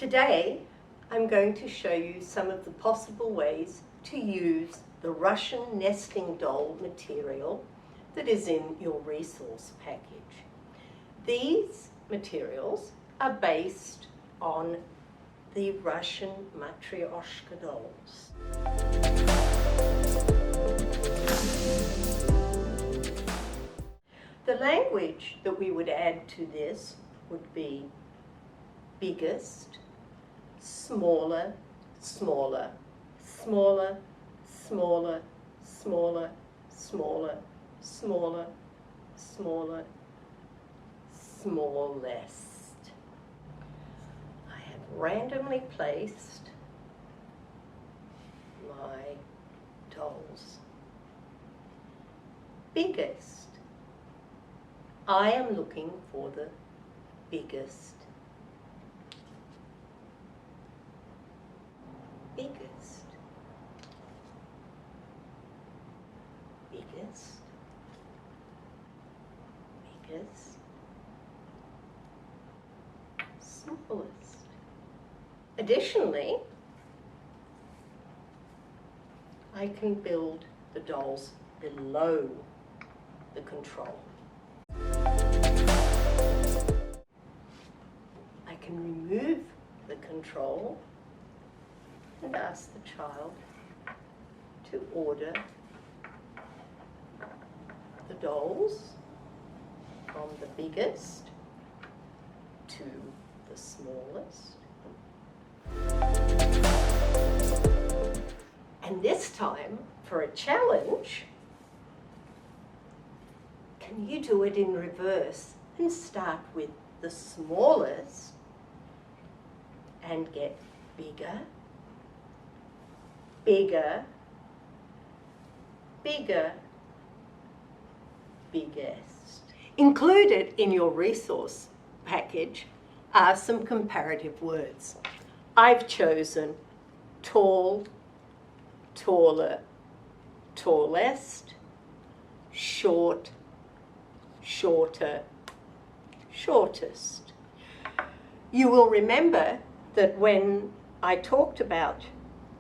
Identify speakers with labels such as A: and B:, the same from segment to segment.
A: Today, I'm going to show you some of the possible ways to use the Russian nesting doll material that is in your resource package. These materials are based on the Russian Matryoshka dolls. The language that we would add to this would be biggest, smaller, smaller, smaller, smaller, smaller, smaller, smaller, smaller, smallest. I have randomly placed my dolls. Biggest. I am looking for the biggest. Biggest. Biggest. Biggest. Smallest. Additionally, I can build the dolls below the control. I can remove the control and ask the child to order the dolls from the biggest to the smallest. And this time, for a challenge, can you do it in reverse and start with the smallest and get bigger, bigger, bigger, biggest. Included in your resource package are some comparative words. I've chosen tall, taller, tallest, short, shorter, shortest. You will remember that when I talked about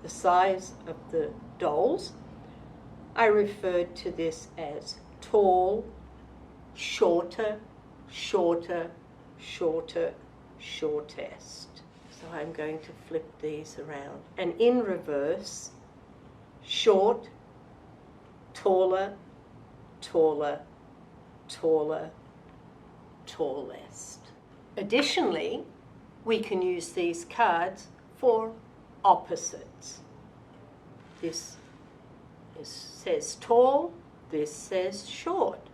A: the size of the dolls, I referred to this as tall, shorter, shorter, shorter, shortest. So I'm going to flip these around. And in reverse, short, taller, taller, taller, tallest. Additionally, we can use these cards for opposites. This says tall, this says short.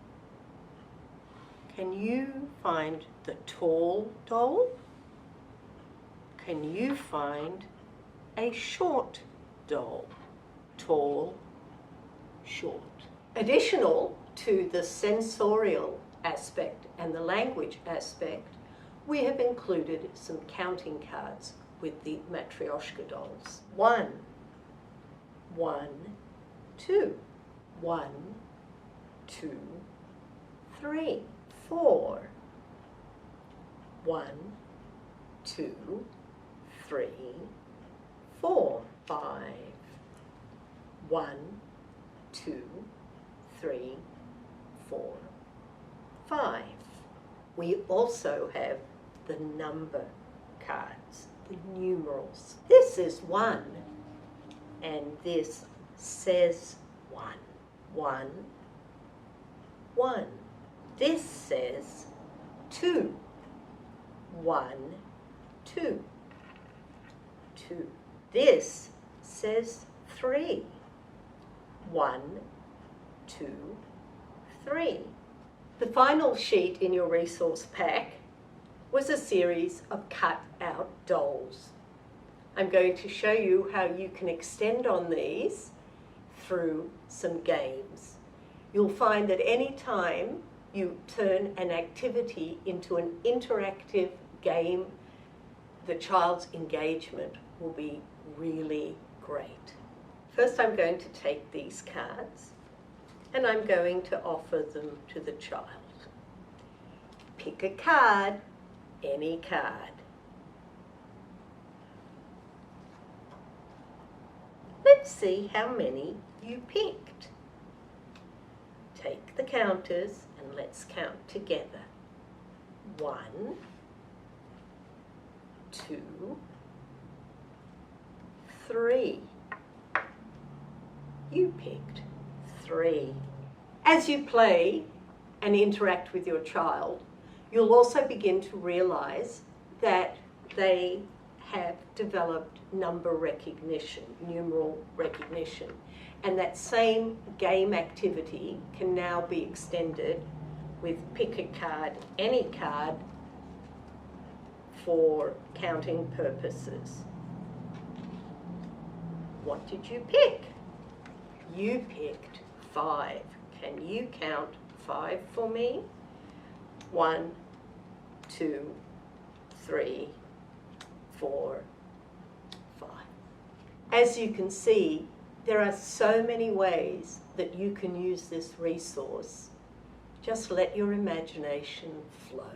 A: Can you find the tall doll? Can you find a short doll? Tall, short. Additional to the sensorial aspect and the language aspect, we have included some counting cards with the Matryoshka dolls. 1, 1, 2, 1, 2, 3, 4, 1, 2, 3, 4, 5, 1, 2, 3, 4, 5. We also have the number cards, the numerals. This is 1, and this says 1. 1, 1. This says 2. 1, 2. 2. This says 3. 1, 2, 3. The final sheet in your resource pack was a series of cut-out dolls. I'm going to show you how you can extend on these through some games. You'll find that any time you turn an activity into an interactive game, the child's engagement will be really great. First, I'm going to take these cards and I'm going to offer them to the child. Pick a card, any card. let's see how many you picked. Take the counters and let's count together. 1, 2, 3. You picked 3. As you play and interact with your child, you'll also begin to realize that they have developed number recognition, numeral recognition. And that same game activity can now be extended with pick a card, any card, for counting purposes. What did you pick? You picked 5. Can you count 5 for me? 1, 2, 3, 4, 5. As you can see, there are so many ways that you can use this resource. Just let your imagination flow.